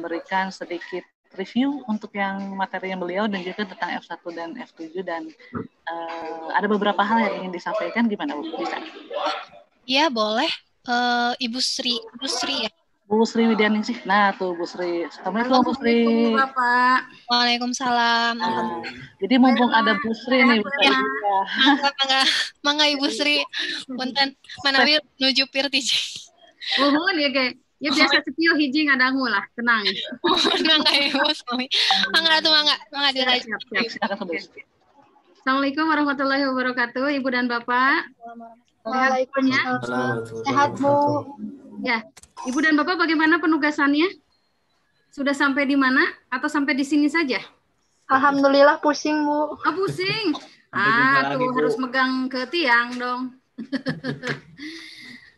memberikan sedikit review untuk yang materi yang beliau dan juga tentang F1 dan F7 dan ada beberapa hal yang ingin disampaikan. Gimana Bu? Bisa? Iya, boleh. Ibu Sri ya. Bu Sri Widyaningsih. Nah, tuh Bu Sri. Assalamualaikum Bu Sri. Assalamualaikum Bapak. Waalaikumsalam. Nah, jadi mumpung ada Bu Sri nih, mangga Ibu Sri. Punten manawi nuju pirtiji. Mohon ya kayak ya biasa sepiu hiji ngadangu lah, tenang. Mohon mangga Ibu Sri. Mangga dirajak. Assalamualaikum warahmatullahi wabarakatuh, Ibu dan Bapak. Waalaikumsalam. Sehat Bu. Ya, Ibu dan Bapak bagaimana penugasannya? Sudah sampai di mana atau sampai di sini saja? Alhamdulillah pusing Bu. Oh, pusing. Tuh harus megang ke tiang dong.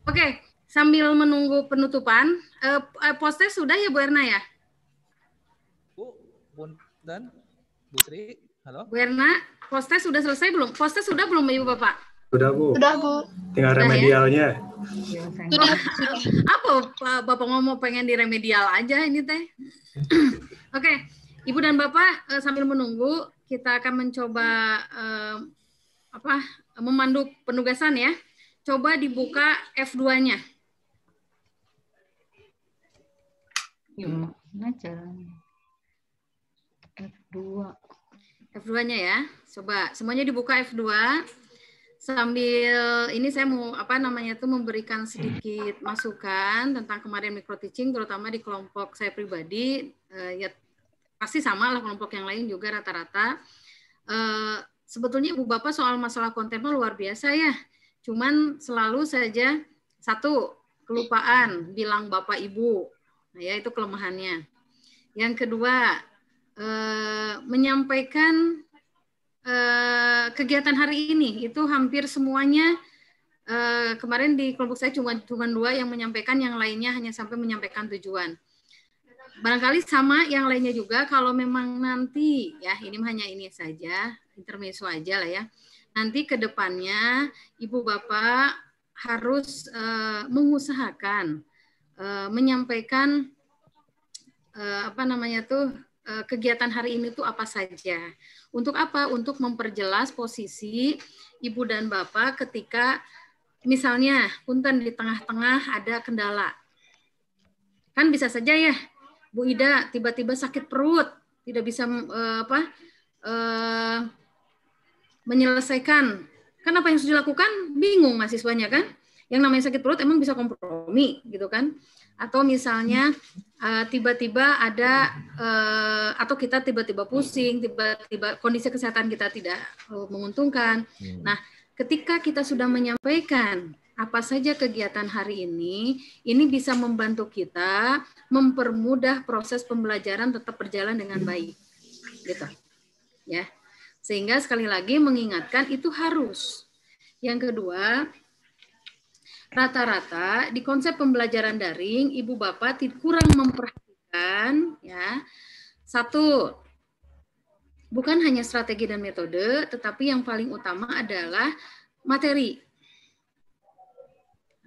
Oke, sambil menunggu penutupan, poster sudah ya Bu Erna ya? Bu dan Bu Sri, halo. Bu Erna, poster sudah selesai belum? Poster sudah belum Ibu Bapak? Sudah Bu. Sudah Bu. Tinggal remedialnya. Sudah. Apa Bapak ngomong pengen di remedial aja ini teh? Oke, Ibu dan Bapak sambil menunggu kita akan mencoba memandu penugasan ya. Coba dibuka F2-nya. Gimana caranya? F2. F2-nya ya. Coba semuanya dibuka F2. Sambil ini saya mau memberikan sedikit masukan tentang kemarin micro teaching, terutama di kelompok saya pribadi, ya pasti sama lah kelompok yang lain juga rata-rata. Sebetulnya Ibu Bapak soal masalah konten luar biasa ya. Cuman selalu saja satu kelupaan bilang Bapak Ibu, nah, ya itu kelemahannya. Yang kedua menyampaikan kegiatan hari ini itu hampir semuanya kemarin di kelompok saya cuma 2 yang menyampaikan, yang lainnya hanya sampai menyampaikan tujuan. Barangkali sama yang lainnya juga, kalau memang nanti ya ini hanya ini saja, intermezzo aja lah ya. Nanti ke depannya Ibu Bapak harus mengusahakan menyampaikan kegiatan hari ini tuh apa saja. Untuk apa? Untuk memperjelas posisi Ibu dan Bapak ketika misalnya punten di tengah-tengah ada kendala. Kan bisa saja ya, Bu Ida tiba-tiba sakit perut, tidak bisa menyelesaikan. Kan apa yang harus dilakukan? Bingung mahasiswanya kan? Yang namanya sakit perut emang bisa kompromi gitu kan? Atau misalnya tiba-tiba ada atau kita tiba-tiba pusing, tiba-tiba kondisi kesehatan kita tidak menguntungkan. Nah, ketika kita sudah menyampaikan apa saja kegiatan hari ini bisa membantu kita mempermudah proses pembelajaran tetap berjalan dengan baik. Gitu. Ya. Sehingga sekali lagi mengingatkan itu harus. Yang kedua, rata-rata di konsep pembelajaran daring Ibu Bapak kurang memperhatikan ya. Satu, bukan hanya strategi dan metode, tetapi yang paling utama adalah materi.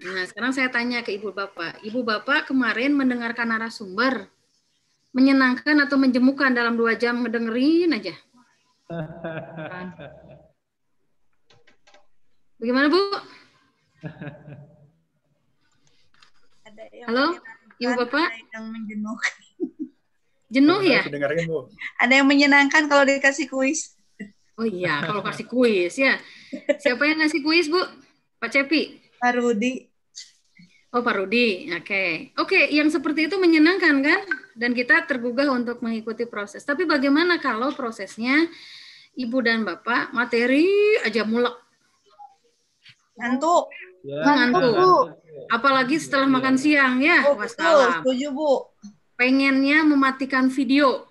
Nah, sekarang saya tanya ke Ibu Bapak. Ibu Bapak kemarin mendengarkan narasumber menyenangkan atau menjemukan dalam 2 jam ngedengerin aja? Bagaimana Bu? Halo, Ibu Bapak? Ada yang menjenuhkan. Jenuh ya? Ada yang menyenangkan kalau dikasih kuis. Oh iya, kalau kasih kuis ya. Siapa yang ngasih kuis, Bu? Pak Cepi? Pak Rudi. Oh, Pak Rudi. Oke, yang seperti itu menyenangkan kan? Dan kita tergugah untuk mengikuti proses. Tapi bagaimana kalau prosesnya Ibu dan Bapak materi aja mulek? Ngantuk. Ngantuk. Apalagi setelah makan siang ya. Wassalam. Setuju, Bu. Pengennya mematikan video.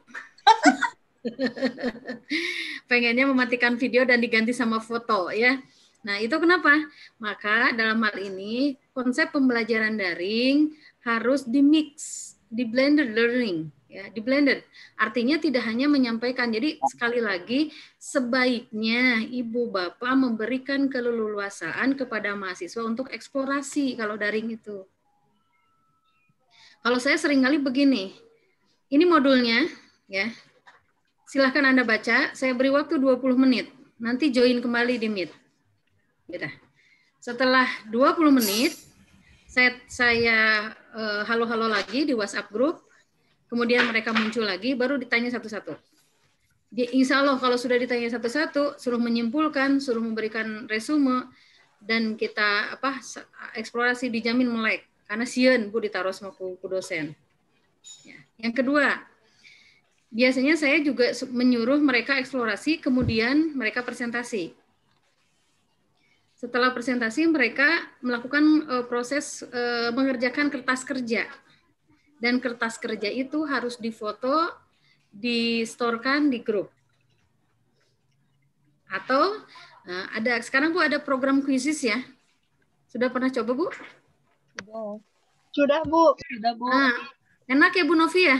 Pengennya mematikan video dan diganti sama foto ya. Nah, itu kenapa? Maka dalam hal ini konsep pembelajaran daring harus di-mix, di-blended learning, ya, di-blended. Artinya tidak hanya menyampaikan. Jadi sekali lagi sebaiknya Ibu Bapak memberikan keleluasaan kepada mahasiswa untuk eksplorasi kalau daring itu. Kalau saya seringkali begini, Ini modulnya, ya. Silahkan Anda baca. Saya beri waktu 20 menit. Nanti join kembali di Meet. Gitu. Setelah 20 menit, saya halo-halo lagi di WhatsApp grup. Kemudian mereka muncul lagi, baru ditanya satu-satu. Insya Allah kalau sudah ditanya satu-satu, suruh menyimpulkan, suruh memberikan resume, dan kita eksplorasi dijamin melek. Karena sieun Bu ditaruh sama ku dosen. Ya. Yang kedua, biasanya saya juga menyuruh mereka eksplorasi, kemudian mereka presentasi. Setelah presentasi, mereka melakukan proses mengerjakan kertas kerja. Dan kertas kerja itu harus difoto, di-storekan di grup. Atau sekarang Bu ada program kuisis ya. Sudah pernah coba Bu? Sudah, Bu. Nah, enak ya Bu Novi ya?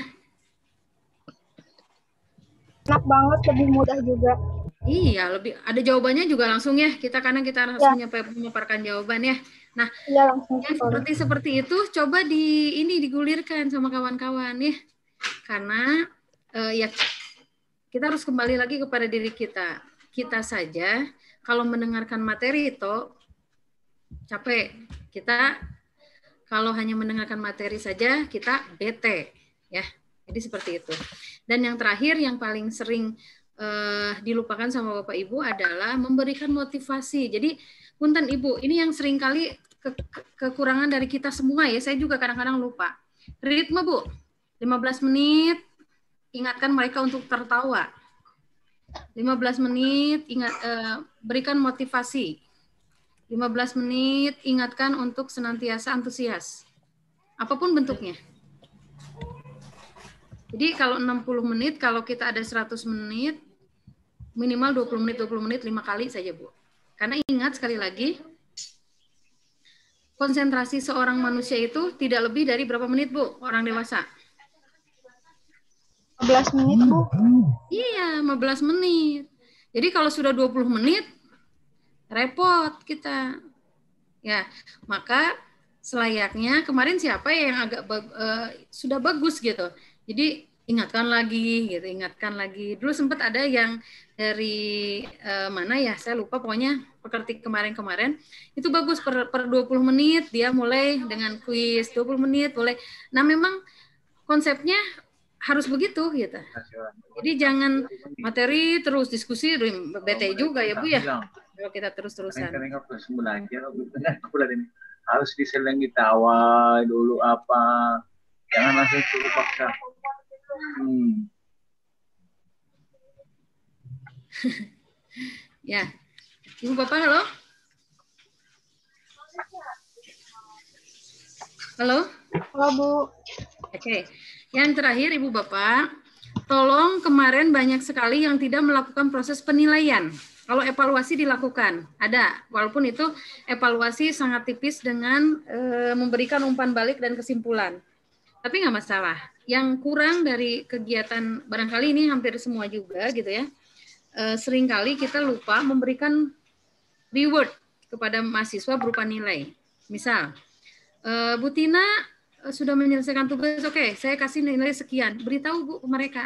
Enak banget, lebih mudah juga. Iya, lebih ada jawabannya juga langsung ya. Kita langsung memaparkan jawaban ya. Nah, Iya, langsung. yang seperti itu coba digulirkan sama kawan-kawan ya. Karena ya kita harus kembali lagi kepada diri kita. Kita saja kalau mendengarkan materi itu capek. Kita kalau hanya mendengarkan materi saja kita bete ya. Jadi seperti itu. Dan yang terakhir yang paling sering dilupakan sama Bapak Ibu adalah memberikan motivasi. Jadi punten Ibu, ini yang sering kali kekurangan dari kita semua ya. Saya juga kadang-kadang lupa. Ritme Bu, 15 menit ingatkan mereka untuk tertawa. 15 menit berikan motivasi. 15 menit ingatkan untuk senantiasa antusias. Apapun bentuknya. Jadi kalau 60 menit, kalau kita ada 100 menit, minimal 20 menit 5 kali saja, Bu. Karena ingat sekali lagi, konsentrasi seorang manusia itu tidak lebih dari berapa menit, Bu, orang dewasa? 15 menit, Bu. Iya, 15 menit. Jadi kalau sudah 20 menit, repot kita. Ya, maka selayaknya kemarin siapa yang agak sudah bagus gitu. Jadi ingatkan lagi gitu, ingatkan lagi. Dulu sempat ada yang dari mana ya, saya lupa pokoknya pekerti kemarin-kemarin itu bagus per 20 menit dia mulai dengan kuis 20 menit boleh. Nah, memang konsepnya harus begitu gitu. Jadi jangan materi terus diskusi bete juga ya Bu ya. Kalau kita terus-terusan. Harus diselengi tawa dulu apa. Jangan langsung suruh paksa. Ya. Ibu Bapak, halo? Halo? Halo, Bu. Oke. Yang terakhir, Ibu Bapak, tolong kemarin banyak sekali yang tidak melakukan proses penilaian. Kalau evaluasi dilakukan, ada. Walaupun itu evaluasi sangat tipis dengan memberikan umpan balik dan kesimpulan. Tapi nggak masalah. Yang kurang dari kegiatan, barangkali ini hampir semua juga gitu ya, seringkali kita lupa memberikan reward kepada mahasiswa berupa nilai. Misal, Bu Tina sudah menyelesaikan tugas, oke, saya kasih nilai sekian. Beritahu Bu ke mereka.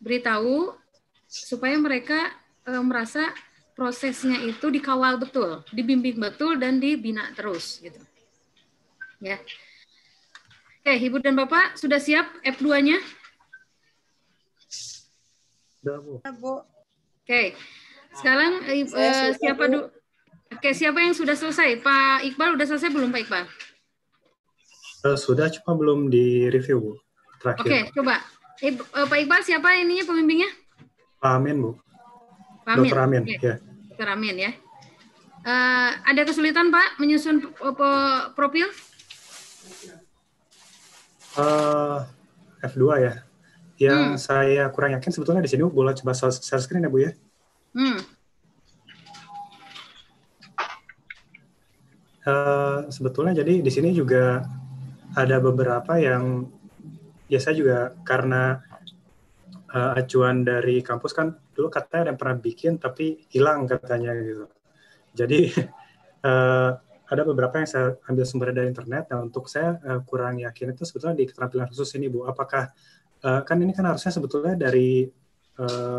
Beritahu supaya mereka merasa prosesnya itu dikawal betul, dibimbing betul, dan dibina terus. Gitu. Ya. Oke, Ibu dan Bapak, sudah siap F2-nya? Sudah, Bu. Oke, sekarang siapa dulu? Oke, siapa yang sudah selesai? Pak Iqbal udah selesai belum, Pak Iqbal? Sudah, cuma belum di-review, Bu. Terakhir. Oke, coba. Pak Iqbal, siapa ininya pembimbingnya? Pak Amin, Bu. Pak Amin. Dr. Amin, Oke. ya. Dr. Amin, ya. Ada kesulitan, Pak, menyusun profil? F2 ya. Yang saya kurang yakin sebetulnya di sini, Bu, boleh coba share screen ya, Bu ya? Sebetulnya jadi di sini juga ada beberapa yang ya saya juga karena acuan dari kampus kan dulu katanya ada yang pernah bikin tapi hilang katanya gitu. Jadi ada beberapa yang saya ambil sumber dari internet. Nah, untuk saya kurang yakin itu sebetulnya di keterampilan khusus ini, Bu. Apakah kan ini kan harusnya sebetulnya dari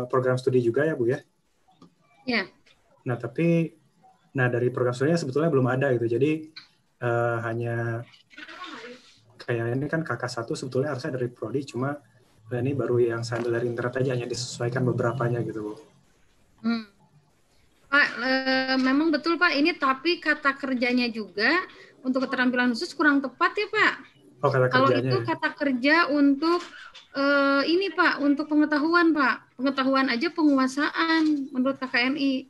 program studi juga ya, Bu ya? Ya. Nah, tapi dari program studinya sebetulnya belum ada gitu. Jadi hanya kayak ini kan KK1 sebetulnya harusnya dari prodi, cuma ini baru yang saya ambil dari internet aja, hanya disesuaikan beberapanya gitu, Bu. Pak, memang betul Pak, ini tapi kata kerjanya juga untuk keterampilan khusus kurang tepat ya Pak. Oh, kata Kalau kerjanya itu ya. kata kerja untuk ini Pak, untuk pengetahuan Pak. Pengetahuan aja penguasaan menurut KKNI.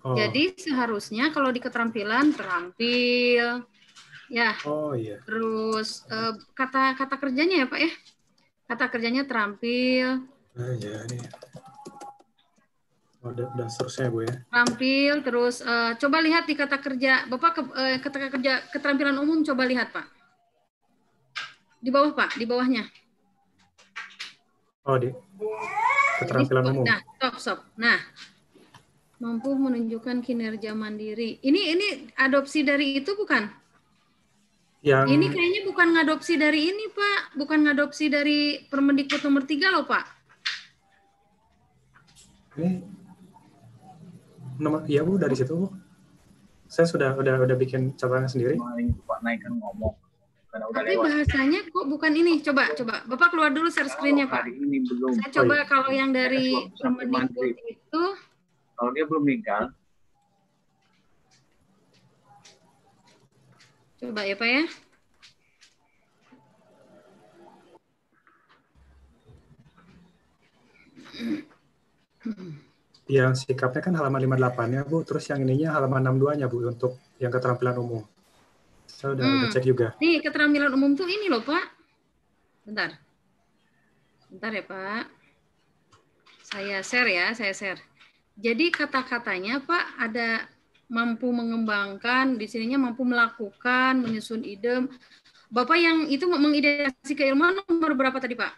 Oh. Jadi seharusnya kalau di keterampilan terampil, ya. Oh iya. Terus kata kerjanya ya Pak ya. Kata kerjanya terampil. Ya ini. Oh, dan seterusnya Bu ya. Terampil, terus coba lihat di kata kerja. Bapak kata kerja keterampilan umum coba lihat Pak. Di bawah Pak, di bawahnya. Oh, di keterampilan umum. Nah, stop. Nah, mampu menunjukkan kinerja mandiri. Ini adopsi dari itu bukan? Ini kayaknya bukan ngadopsi dari ini Pak, bukan ngadopsi dari Permendikbud nomor 3 loh Pak. Ini nomor, iya Bu, dari situ Bu. Saya udah bikin catatan sendiri. Kemarin Pak naikkan ngomong. Karena udah Tapi lewat. bahasanya kok bukan ini. Coba. Bapak keluar dulu share screen-nya Pak. Hari ini belum. Saya coba kalau yang dari Permendikbud itu. Kalau dia belum meninggal. Coba ya Pak ya. Yang sikapnya kan halaman 58-nya Bu, terus yang ininya halaman 62-nya Bu untuk yang keterampilan umum. Saya udah cek juga. Nih keterampilan umum tuh ini loh Pak. Bentar ya Pak. Saya share. Jadi kata-katanya Pak ada mampu mengembangkan, di sininya mampu melakukan, menyusun ide. Bapak yang itu mengidentifikasi keilmuan nomor berapa tadi Pak?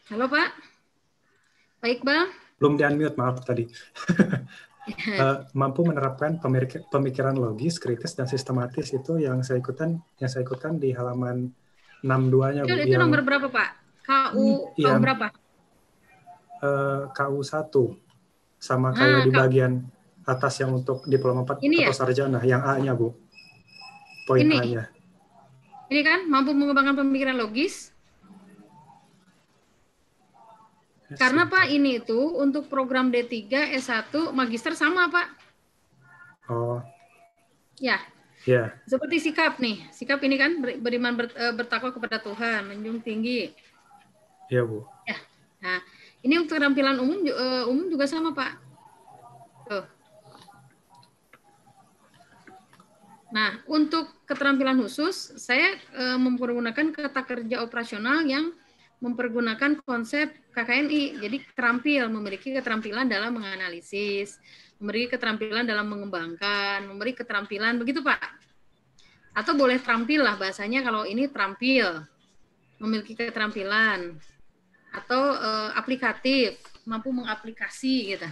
Halo Pak. Pak Iqbal. Belum di-unmute, maaf tadi. Mampu menerapkan pemikiran logis, kritis, dan sistematis itu yang saya ikutkan di halaman 62-nya. Itu nomor berapa Pak? KU berapa? KU 1. Sama kayak di bagian atas yang untuk diploma 4 ini atau sarjana, yang A-nya Bu. Poin A-nya. Ini kan mampu mengembangkan pemikiran logis. Karena Pak ini itu untuk program D3, S1, Magister sama Pak. Oh. Ya. Ya. Seperti sikap nih. Sikap ini kan beriman bertakwa kepada Tuhan, menjunjung tinggi. Iya Bu. Ya. Nah, ini untuk keterampilan umum juga sama Pak. Tuh. Nah, untuk keterampilan khusus, saya mempergunakan kata kerja operasional yang mempergunakan konsep KKNI. Jadi terampil, memiliki keterampilan dalam menganalisis, memiliki keterampilan dalam mengembangkan, memiliki keterampilan, begitu Pak? Atau boleh terampil lah bahasanya kalau ini terampil, memiliki keterampilan. Atau aplikatif, mampu mengaplikasi gitu.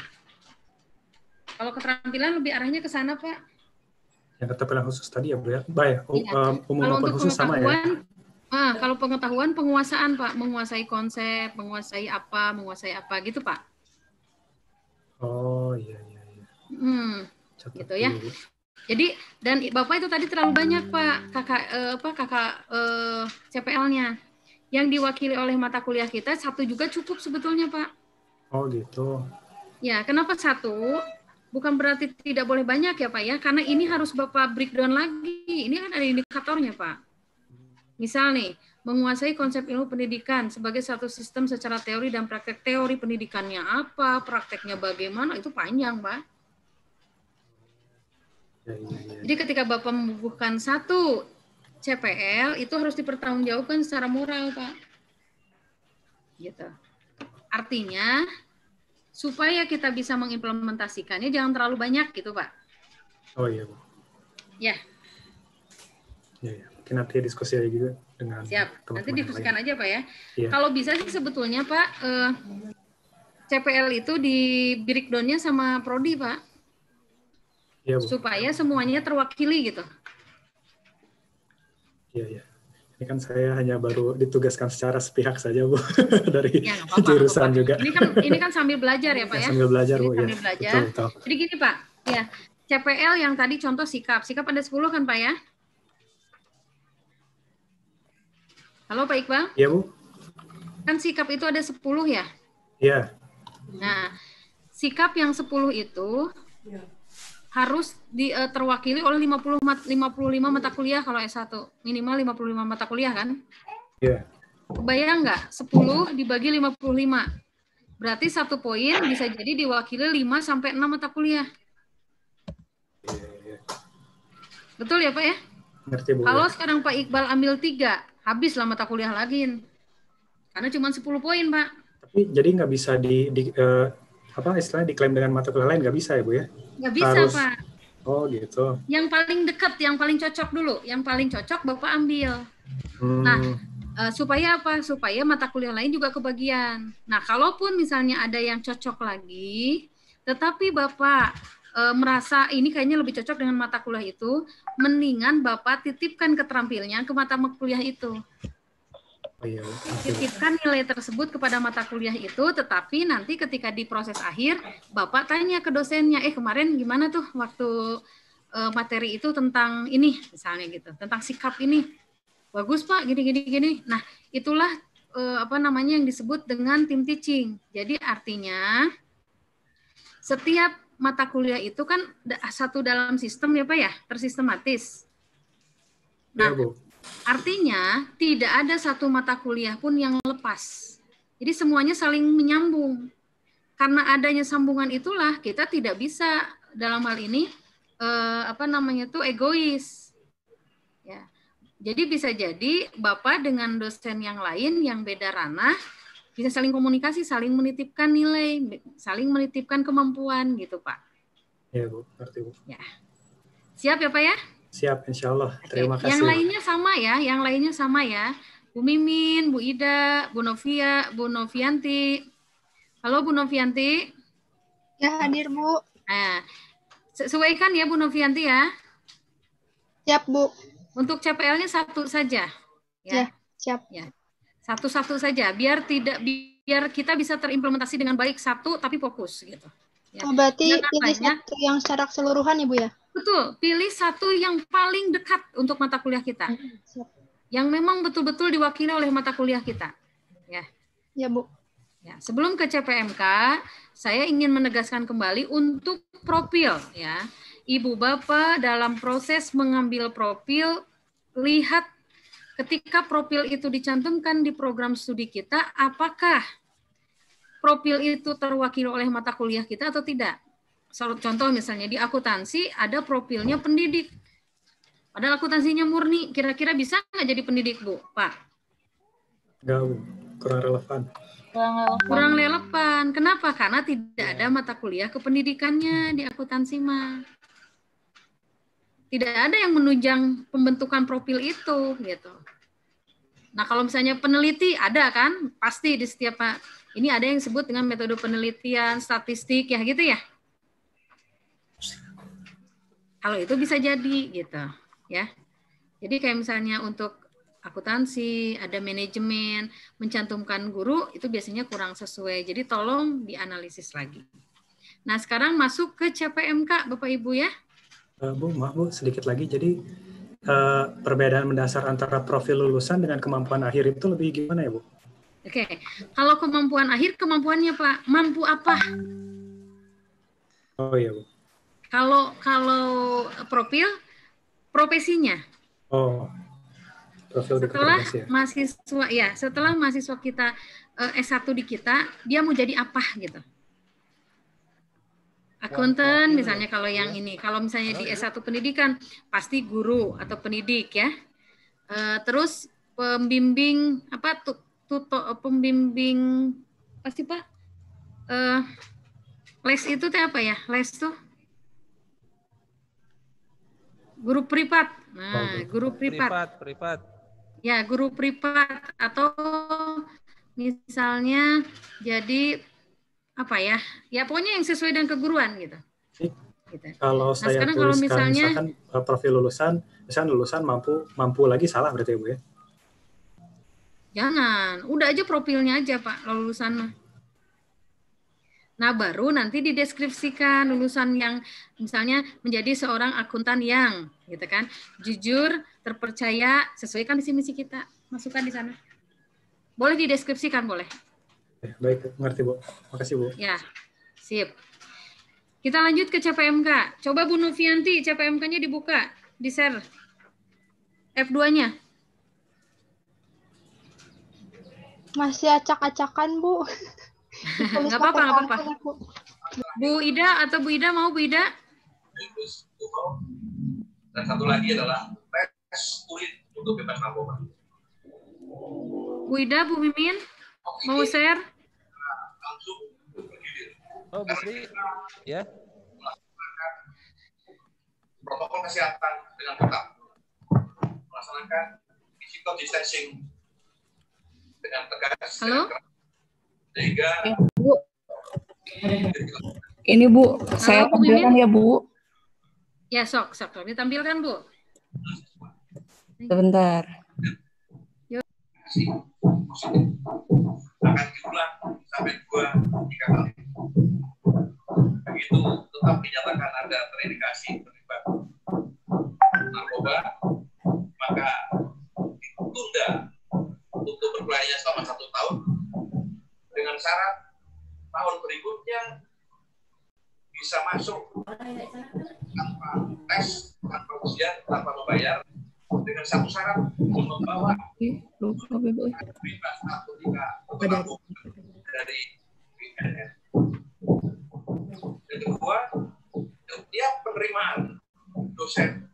Kalau keterampilan lebih arahnya ke sana Pak. Yang keterampilan khusus tadi ya Bu ya? Baik, umum kalau maupun khusus sama ya? Kalau pengetahuan, penguasaan Pak, menguasai konsep, menguasai apa gitu Pak. Oh iya. Gitu ya. Jadi dan Bapak itu tadi terlalu banyak Pak kakak CPL-nya. Yang diwakili oleh mata kuliah kita satu juga cukup sebetulnya Pak. Oh gitu. Ya, kenapa satu? Bukan berarti tidak boleh banyak ya Pak ya, karena ini harus Bapak breakdown lagi. Ini kan ada indikatornya Pak. Misal nih, menguasai konsep ilmu pendidikan sebagai satu sistem secara teori dan praktek. Teori pendidikannya apa, prakteknya bagaimana, itu panjang, Pak. Ya. Jadi ketika Bapak membubuhkan satu CPL, itu harus dipertanggungjawabkan secara moral, Pak. Gitu. Artinya, supaya kita bisa mengimplementasikannya, jangan terlalu banyak gitu, Pak. Oh iya, Bu. Ya. Ya. Mungkin nanti diskusi aja juga. dengan Siap. Nanti teman-teman yang diskusikan lain. aja Pak ya. Iya. Kalau bisa sih sebetulnya Pak, CPL itu di breakdown-nya sama Prodi Pak, Iya, Bu. supaya semuanya terwakili gitu. Iya, iya. Ini kan saya hanya baru ditugaskan secara sepihak saja, Bu, dari Ya, nggak apa-apa, jurusan nggak juga. apa-apa. Ini kan sambil belajar ya Pak Ya, ya. sambil belajar, Ini Bu. Ya, sambil belajar. betul, betul. Jadi gini Pak, ya CPL yang tadi contoh sikap ada 10 kan Pak ya? Halo Pak Iqbal, Iya, Bu. kan sikap itu ada 10 ya? Iya. Nah, sikap yang 10 itu harus terwakili oleh 55 mata kuliah kalau S1. Minimal 55 mata kuliah kan? Iya. Kebayang nggak? 10 dibagi 55. Berarti 1 poin bisa jadi diwakili 5 sampai 6 mata kuliah. Betul ya Pak ya? Ngerti, Bu. Kalau Ya. sekarang Pak Iqbal ambil 3, habislah mata kuliah lagi. Karena cuma 10 poin Pak. Tapi jadi nggak bisa apa istilahnya diklaim dengan mata kuliah lain, nggak bisa ya, Bu ya? Nggak bisa Harus. Pak. Oh, gitu. Yang paling dekat, yang paling cocok dulu. Yang paling cocok Bapak ambil. Nah, supaya apa? Supaya mata kuliah lain juga kebagian. Nah, kalaupun misalnya ada yang cocok lagi, tetapi Bapak merasa ini kayaknya lebih cocok dengan mata kuliah itu, mendingan Bapak titipkan keterampilannya ke mata kuliah itu. Oh, iya, Bu. Titipkan nilai tersebut kepada mata kuliah itu, tetapi nanti ketika di proses akhir, Bapak tanya ke dosennya, kemarin gimana tuh waktu materi itu tentang ini, misalnya gitu, tentang sikap ini. Bagus Pak, gini. Nah, itulah yang disebut dengan team teaching. Jadi artinya setiap mata kuliah itu kan satu dalam sistem ya Pak ya, tersistematis. Nah, Ya, Bu. artinya tidak ada satu mata kuliah pun yang lepas. Jadi semuanya saling menyambung. Karena adanya sambungan itulah kita tidak bisa dalam hal ini egois. Ya. Jadi bisa jadi Bapak dengan dosen yang lain yang beda ranah bisa saling komunikasi, saling menitipkan nilai, saling menitipkan kemampuan gitu Pak. Ya, Bu. Ngerti, Bu. Ya. Siap ya Pak ya? Siap, insya Allah. Oke. Terima kasih. Yang lainnya sama ya. Bu Mimin, Bu Ida, Bu Novia, Bu Novianti. Halo Bu Novianti. Ya, hadir, Bu. Nah, sesuaikan ya Bu Novianti ya. Siap, Bu. Untuk CPL-nya 1 saja. Ya, siap. Ya. 1 saja biar kita bisa terimplementasi dengan baik 1 tapi fokus gitu. Ya. Oh, berarti Jangan pilih banyak. satu yang secara keseluruhan ya, Bu ya? Betul, pilih 1 yang paling dekat untuk mata kuliah kita. Siap. Yang memang betul-betul diwakili oleh mata kuliah kita. Ya. Ya, Bu. Ya, sebelum ke CPMK, saya ingin menegaskan kembali untuk profil ya. Ibu Bapak dalam proses mengambil profil, lihat ketika profil itu dicantumkan di program studi kita, apakah profil itu terwakili oleh mata kuliah kita atau tidak? Contoh misalnya di akuntansi ada profilnya pendidik. Padahal akuntansinya murni, kira-kira bisa nggak jadi pendidik, Bu? Pak? Enggak, Bu. Kurang relevan. Kurang relevan. Kenapa? Karena tidak ada mata kuliah kependidikannya di akuntansi mah. Tidak ada yang menunjang pembentukan profil itu, gitu. Nah, kalau misalnya peneliti ada kan, pasti di setiap ini ada yang disebut dengan metode penelitian, statistik ya gitu ya. Kalau itu bisa jadi gitu, ya. Jadi kayak misalnya untuk akuntansi, ada manajemen, mencantumkan guru itu biasanya kurang sesuai. Jadi tolong dianalisis lagi. Nah, sekarang masuk ke CPMK Bapak Ibu ya. Bu, maaf Bu, sedikit lagi. Jadi perbedaan mendasar antara profil lulusan dengan kemampuan akhir itu lebih gimana ya Bu? Oke, kalau kemampuan akhir, kemampuannya Pak, mampu apa? Oh iya Bu. Kalau profil, profesinya. Oh, profil di Setelah profesi ya. mahasiswa ya, setelah mahasiswa kita S1 di kita, dia mau jadi apa gitu? Akuntan misalnya kalau yang ini, kalau misalnya di S1 pendidikan pasti guru atau pendidik ya. Terus pembimbing apa pembimbing pasti Pak? Les itu teh apa ya? Les tuh guru privat. Nah, guru privat. Privat. Ya, guru privat atau misalnya jadi apa ya? Ya pokoknya yang sesuai dengan keguruan gitu. Gitu. Kalau Nah, saya sekarang kalau tuliskan misalnya misalkan profil lulusan, misalkan lulusan mampu lagi salah berarti ya Bu ya? jangan, udah aja profilnya aja Pak lulusan mah. Nah, baru nanti dideskripsikan lulusan yang misalnya menjadi seorang akuntan yang gitu kan, jujur, terpercaya, sesuaikan visi misi kita. Masukkan di sana. Boleh dideskripsikan, boleh. Baik, mengerti Bu. Makasih Bu. Ya, sip. Kita lanjut ke CPMK. Coba Bu Novianti, CPMK-nya dibuka, di-share. F2-nya. Masih acak-acakan, Bu. Nggak apa-apa, nggak apa-apa. Bu Ida atau Bu Ida mau Bu Ida? Dan satu lagi adalah tes urin untuk bebas narkoba. Bu Ida, Bu Mimin, mau share? Langsung bergilir. Oh, Bu Sri, ya. Protokol kesehatan dengan ketat. Melaksanakan physical distancing dengan tegas. Halo? Sehingga Bu. Ini Bu, saya Halo, Bu tampilkan Mimin? ya Bu. Ya, sok. Ditampilkan, Bu. Sebentar. akan diulang sampai 2-3 kali. Begitu tetap dinyatakan ada terindikasi terlibat narkoba, maka ditunda untuk berkelayarnya selama 1 tahun dengan syarat tahun berikutnya bisa masuk tanpa tes, tanpa ujian, tanpa membayar, dengan satu syarat membawa bebas narkotika dari BNN. Yang kedua, setiap penerimaan dosen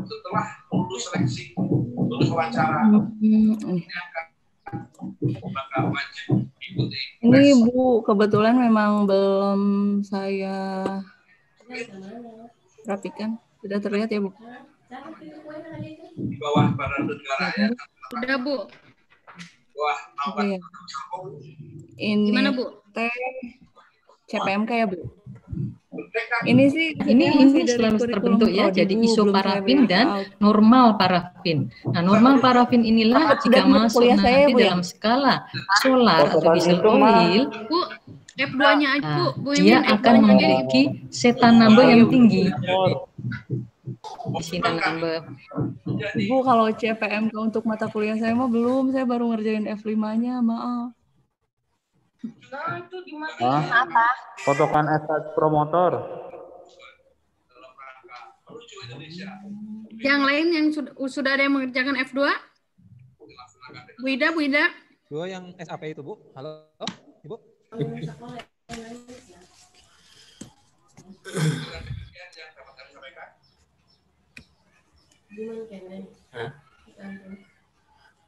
setelah lulus seleksi, lulus wawancara, maka wajib ikuti. Ini Bu, kebetulan memang belum saya rapikan. Sudah terlihat ya Bu? Di bawah Badan Negara ya. Sudah Bu. Wah, Iya. Ini Gimana Bu? CPMK ya Bu? Ini sih ini selalu terbentuk ya, jadi isoparafin dan normal parafin. Nah, normal parafin inilah jika masuk nanti dalam skala solar atau diesel oil, Bu, F2-nya aja Bu. Bu dia Mimin, akan F2-nya aja. memiliki setan number yang tinggi. Di sini number. Bu, kalau CPMK untuk mata kuliah saya mah belum, saya baru ngerjain F5-nya, maaf. Apa? Potongan S1 promotor. Yang lain yang sudah ada yang mengerjakan F2? Bu Ida, Bu Ida. Dua yang SAP itu, Bu. Halo, Ibu.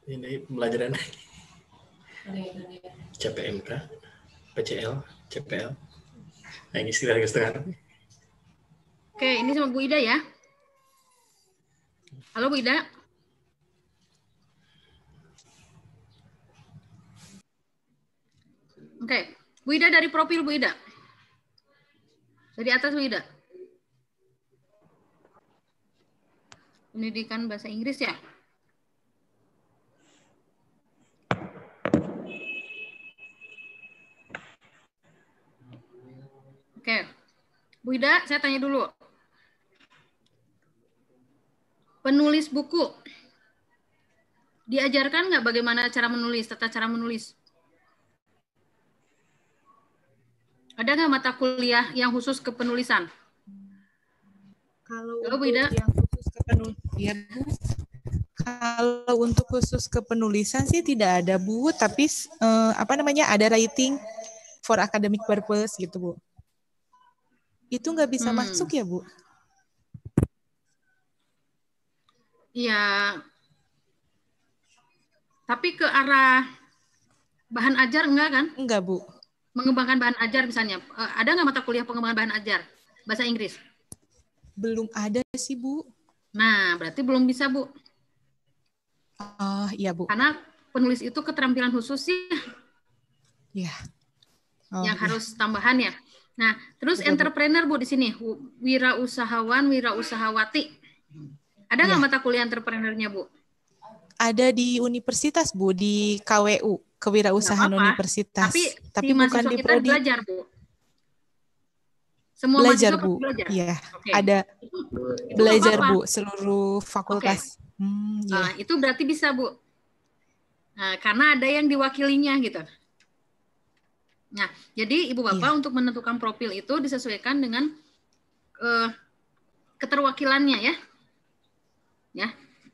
Ini pembelajaran CPMK, PCL, CPL. Nah, ini setengah. Oke, ini sama Bu Ida ya. Halo Bu Ida. Oke, Bu Ida dari profil Bu Ida. Dari atas Bu Ida. Pendidikan bahasa Inggris ya. Oke, Bu Ida, saya tanya dulu. Penulis buku, diajarkan nggak bagaimana cara menulis, tata cara menulis? Ada nggak mata kuliah yang khusus ke penulisan? Kalau Halo, Bu Ida. yang khusus ke penulisan, kalau untuk khusus ke penulisan sih tidak ada Bu, tapi ada writing for academic purpose gitu Bu. Itu nggak bisa masuk ya Bu? Iya. Tapi ke arah bahan ajar enggak kan? Enggak Bu. Mengembangkan bahan ajar misalnya. Ada nggak mata kuliah pengembangan bahan ajar bahasa Inggris? Belum ada sih Bu. Nah, berarti belum bisa Bu. Oh, iya Bu. Karena penulis itu keterampilan khusus sih Iya. Oh, yang iya. harus tambahan ya. Nah, terus Betul, Bu. entrepreneur Bu di sini, wirausahawan, wirausahawati. Ada nggak Iya. mata kuliah entrepreneurnya Bu? Ada di universitas Bu, di KWU, Kewirausahaan Nggak apa-apa. Universitas. Tapi bukan mahasiswa di kita prodi. belajar Bu. Semua Belajar mahasiswa Bu. pasti belajar. Iya. Oke. Ada Itu belajar nggak Bu apa-apa. seluruh fakultas. Iya. Nah, itu berarti bisa Bu. Nah, karena ada yang diwakilinya gitu. Nah, jadi Ibu Bapak untuk menentukan profil itu disesuaikan dengan keterwakilannya ya. Ya.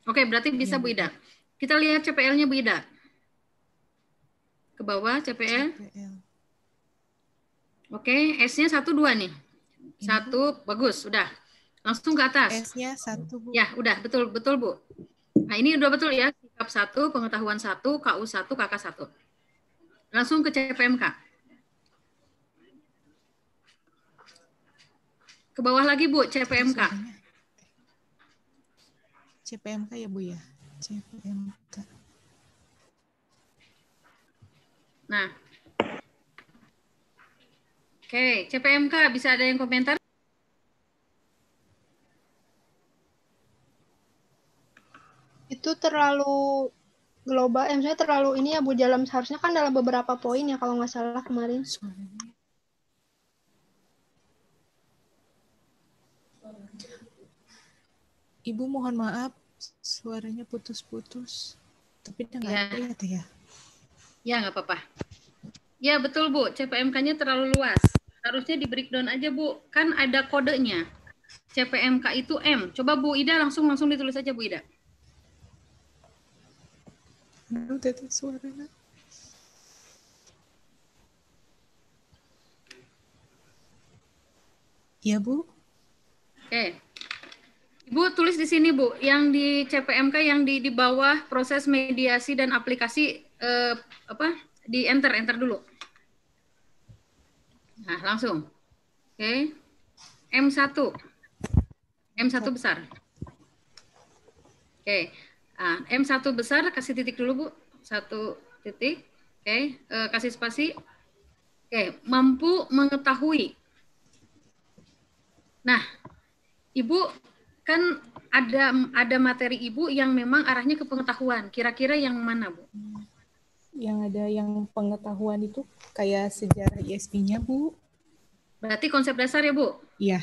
Oke, berarti bisa Bu Ida. Kita lihat CPL-nya Bu Ida. Ke bawah CPL. Oke, S-nya 1 2 nih. 1 bagus, udah. Langsung ke atas. S-nya 1 Bu. Ya, udah, betul Bu. Nah, ini udah betul ya. Sikap 1, pengetahuan 1, KU 1, KK 1. Langsung ke CPMK. Ke bawah lagi Bu, CPMK. CPMK ya Bu ya. CPMK. Nah. Oke, CPMK bisa ada yang komentar? Itu terlalu global, maksudnya terlalu ini ya Bu, dalam seharusnya kan dalam beberapa poin ya kalau nggak salah kemarin. Ibu mohon maaf, suaranya putus-putus. Tapi udah nggak ada ya Teh ya? Ya, nggak apa-apa. Ya, betul Bu, CPMK-nya terlalu luas. Harusnya di breakdown aja Bu, kan ada kodenya. CPMK itu M. Coba Bu Ida langsung ditulis aja Bu Ida. Aduh, Teh suaranya. Iya Bu. Oke. Ibu tulis di sini Bu, yang di CPMK yang di bawah proses mediasi dan aplikasi di enter dulu. Nah, langsung. Oke. M1 besar. Oke. Nah, M1 besar kasih titik dulu Bu. 1 titik. Oke, kasih spasi. Oke, mampu mengetahui. Nah, Ibu kan ada materi Ibu yang memang arahnya ke pengetahuan. Kira-kira yang mana, Bu? Yang ada yang pengetahuan itu kayak sejarah ISP-nya, Bu. Berarti konsep dasar ya, Bu? Iya.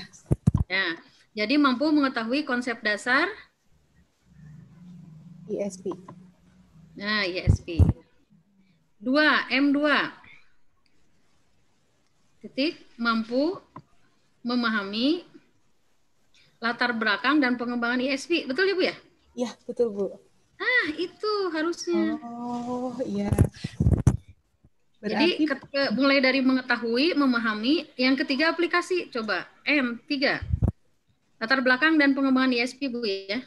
Ya. Jadi mampu mengetahui konsep dasar ISP. Nah, ISP. 2, M2. Titik, mampu memahami latar belakang dan pengembangan ISP. Betul ya, Bu ya? Iya, betul, Bu. Ah, itu harusnya. Oh, iya. Jadi mulai dari mengetahui, memahami, yang ketiga aplikasi. Coba M3. Latar belakang dan pengembangan ISP, Bu ya.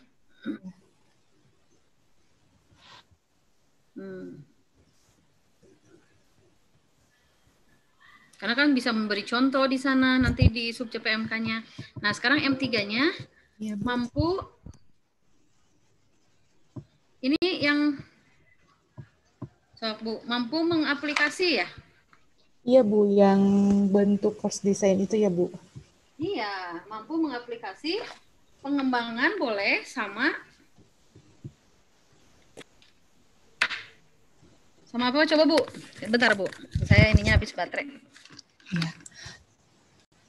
Karena kan bisa memberi contoh di sana nanti di sub CPMK-nya. Nah, sekarang M3-nya ya, mampu ini yang Bu, mampu mengaplikasi ya? Iya, Bu, yang bentuk course design itu ya, Bu. Iya, mampu mengaplikasi pengembangan boleh sama apa coba Bu? Bentar Bu, saya ininya habis baterai. Ya.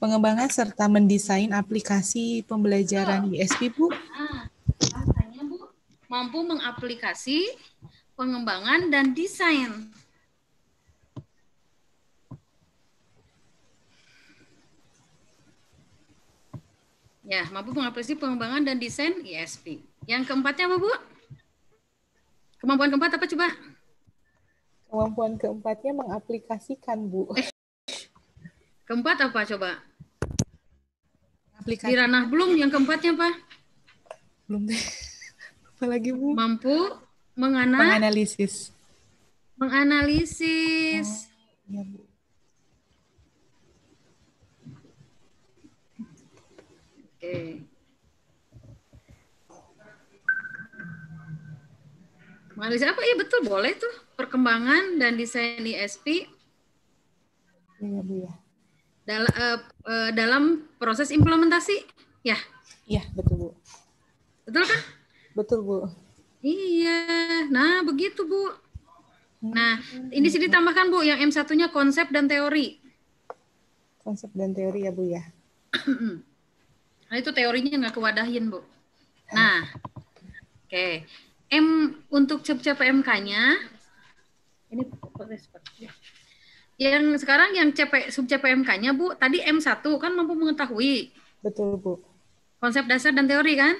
Pengembangan serta mendesain aplikasi pembelajaran ISP, Bu. Bahasanya Bu, mampu mengaplikasi pengembangan dan desain. Ya, mampu mengaplikasi pengembangan dan desain ISP. Yang keempatnya apa, Bu? Kemampuan keempat apa coba? Kemampuan keempatnya mengaplikasikan, Bu. Keempat apa coba? Aplikasi. Di ranah belum, yang keempatnya apa? Belum deh. Apalagi, Bu? Mampu menganalisis. Menganalisis. Oh, ya, Bu. Oke. Analisis apa? Iya betul, boleh tuh. Perkembangan dan desain ISP Iya, Bu ya. Dalam proses implementasi, ya. Iya, betul, Bu. Betul kan? Betul, Bu. Iya, nah begitu Bu. Nah, ini sih ditambahkan Bu, yang M1-nya konsep dan teori. Konsep dan teori ya Bu ya. Nah itu teorinya nggak kewadahin Bu. Nah, oke. Untuk CPMK-nya, ini yang sekarang yang sub CPMK-nya Bu, tadi M1 kan mampu mengetahui. Betul Bu. Konsep dasar dan teori kan?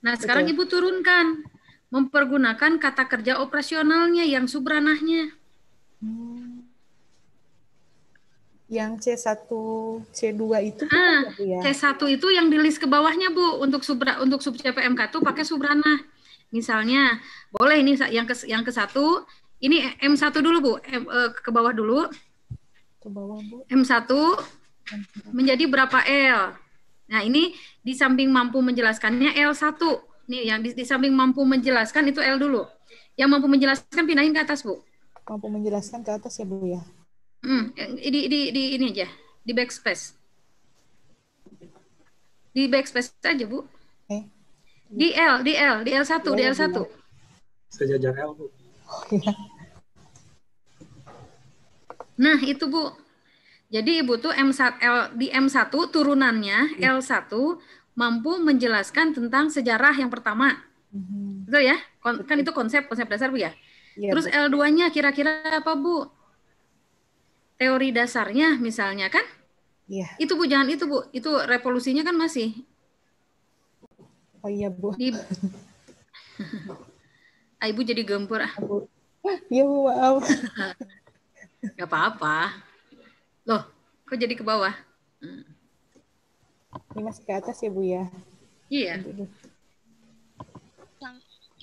Nah, sekarang Ibu turunkan mempergunakan kata kerja operasionalnya yang subranahnya. Yang C1, C2 itu ya? C1 itu yang di list ke bawahnya Bu, untuk sub CPMK tuh pakai subranah. Misalnya, boleh ini yang ke satu, ini M1 dulu Bu, ke bawah dulu. Ke bawah Bu. M1 menjadi berapa L? Nah, ini di samping mampu menjelaskannya L1. Nih, yang di samping mampu menjelaskan itu L dulu. Yang mampu menjelaskan pindahin ke atas, Bu. Mampu menjelaskan ke atas ya, Bu ya. Di ini aja, di backspace. Di backspace aja, Bu. Di L1, di L1. Sejajar L, Bu. Nah, itu, Bu. Jadi Ibu tuh di M1 turunannya L1 mampu menjelaskan tentang sejarah yang pertama. Betul ya? Kan itu konsep dasar Bu ya? Ya. Terus L2-nya kira-kira apa Bu? Teori dasarnya misalnya kan? Iya. Itu Bu, jangan itu Bu. Itu revolusinya kan masih. Oh iya Bu. Ibu jadi gempur. Iya Bu, maaf. Gak apa-apa. Loh, kok jadi ke bawah? Ini masih ke atas ya Bu ya? Iya.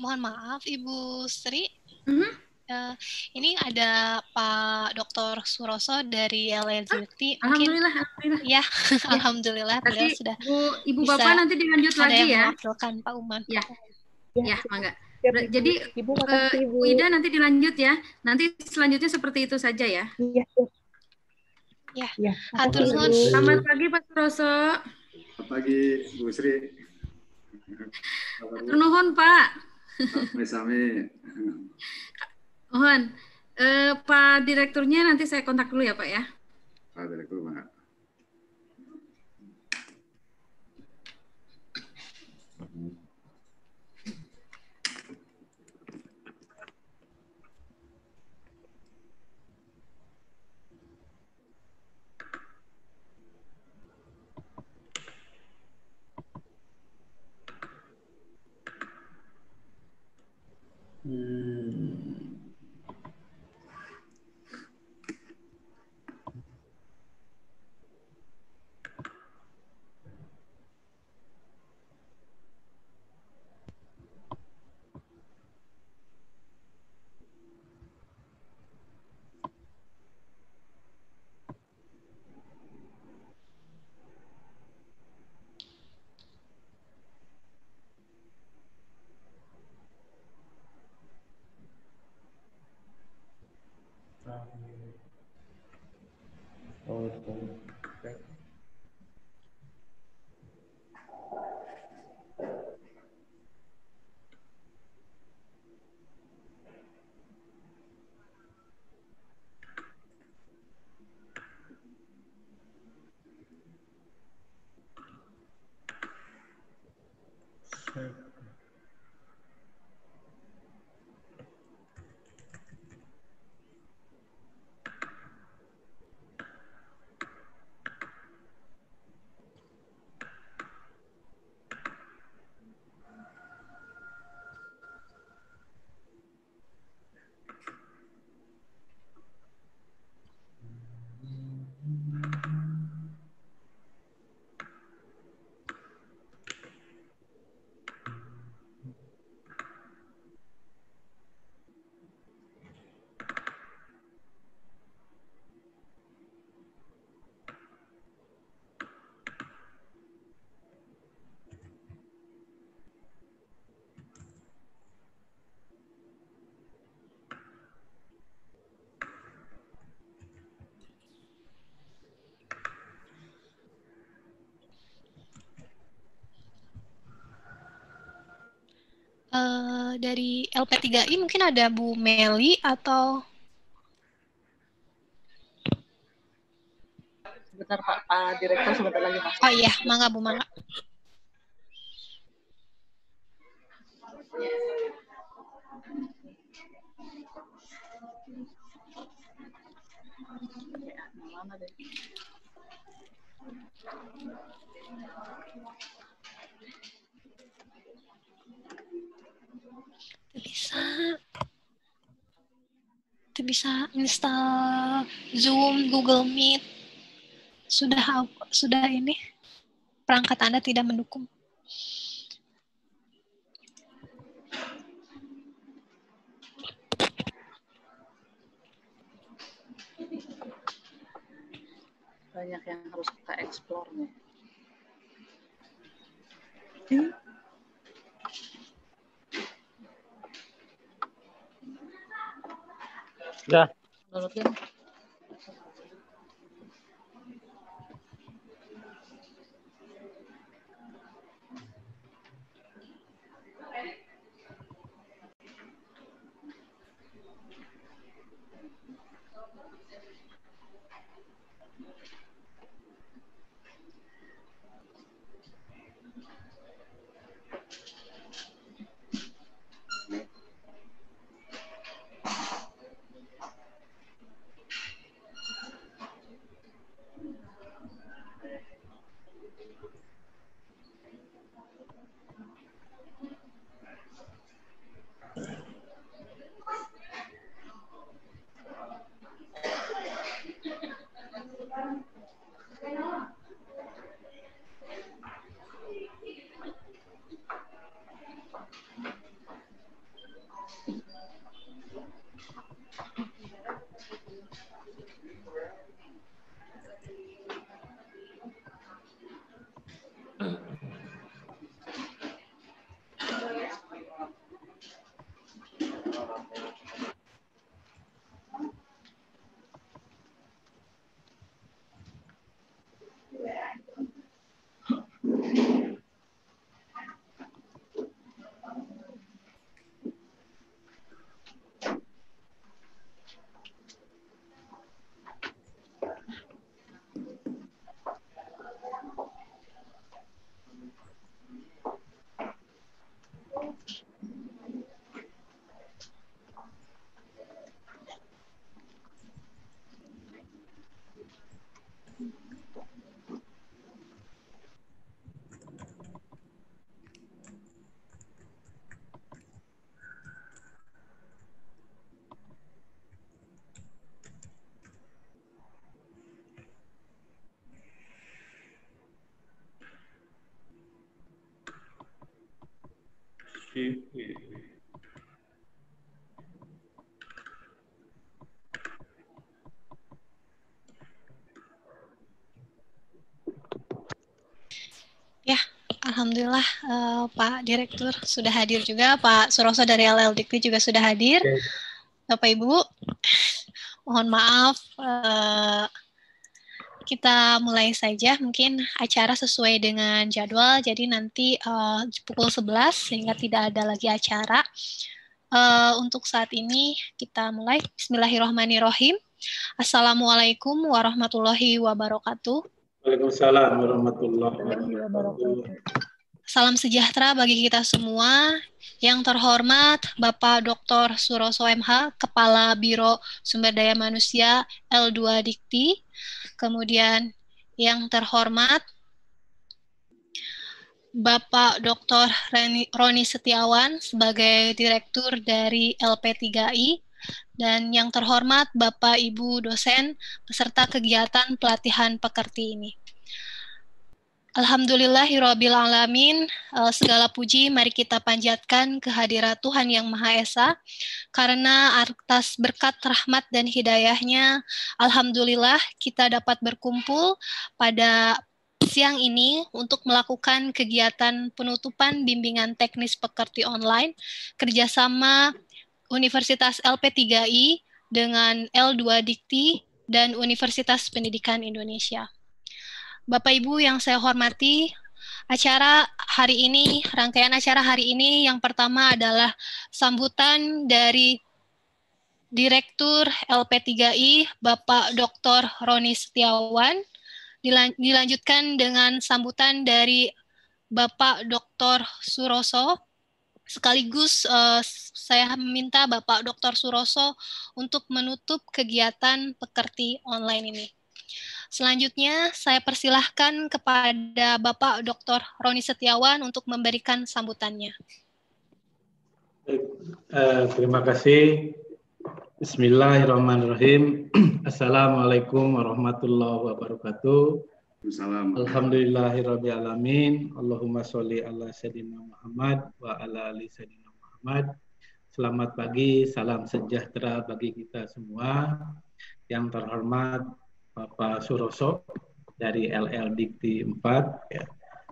Mohon maaf Ibu Sri. Ini ada Pak Dr. Suroso dari LLGT. Alhamdulillah. Ya, alhamdulillah. Beliau sudah. Ibu Bapak nanti dilanjut ada lagi yang ya. mewakilkan Pak Uman. Ya, mangga. Jadi Ibu, makasih, Ibu. Ida nanti dilanjut ya. Nanti selanjutnya seperti itu saja ya. Iya. Ya, hatur nuhun. Selamat pagi Pak Suroso. Selamat pagi Bu Sri. Hatur nuhun Pak. Sami. Mohon, Pak Direkturnya nanti saya kontak dulu ya Pak ya. Pak Direktur, Pak. dari LP3I mungkin ada Bu Meli atau Sebentar Pak Direktur, sebentar lagi Mas. Oh iya, mangga Bu, mangga. Itu bisa install Zoom, Google Meet. Sudah ini perangkat Anda tidak mendukung. Banyak yang harus kita explore nih. Ya. Downloadin. Ya, alhamdulillah Pak Direktur sudah hadir juga, Pak Suroso dari LLDikti juga sudah hadir. Bapak Ibu, mohon maaf, kita mulai saja mungkin acara sesuai dengan jadwal, jadi nanti pukul 11 sehingga tidak ada lagi acara. Untuk saat ini kita mulai. Bismillahirrahmanirrahim. Assalamualaikum warahmatullahi wabarakatuh. Waalaikumsalam warahmatullahi wabarakatuh. Salam sejahtera bagi kita semua. Yang terhormat Bapak Dr. Suroso MH, Kepala Biro Sumber Daya Manusia L2 Dikti. Kemudian yang terhormat Bapak Dr. Roni Setiawan sebagai Direktur dari LP3I. Dan yang terhormat Bapak Ibu dosen peserta kegiatan pelatihan pekerti ini. Alhamdulillahirabbil alamin, segala puji mari kita panjatkan kehadirat Tuhan Yang Maha Esa, karena atas berkat rahmat dan hidayahnya, alhamdulillah kita dapat berkumpul pada siang ini untuk melakukan kegiatan penutupan bimbingan teknis pekerti online kerjasama Universitas LP3I dengan L2 Dikti dan Universitas Pendidikan Indonesia. Bapak Ibu yang saya hormati, Acara hari ini, rangkaian acara hari ini yang pertama adalah sambutan dari Direktur LP3I, Bapak Dr. Roni Setiawan. Dilanjutkan dengan sambutan dari Bapak Dr. Suroso. Sekaligus saya meminta Bapak Dr. Suroso untuk menutup kegiatan pekerti online ini. Selanjutnya, saya persilahkan kepada Bapak Dr. Roni Setiawan untuk memberikan sambutannya. Terima kasih. Bismillahirrahmanirrahim. Assalamualaikum warahmatullahi wabarakatuh. Alhamdulillahirabbil alamin. Allahumma sholli ala sayyidina Muhammad wa ala ali sayyidina Muhammad. Selamat pagi, salam sejahtera bagi kita semua. Yang terhormat Bapak Suroso dari LL Dikti 4. Ya.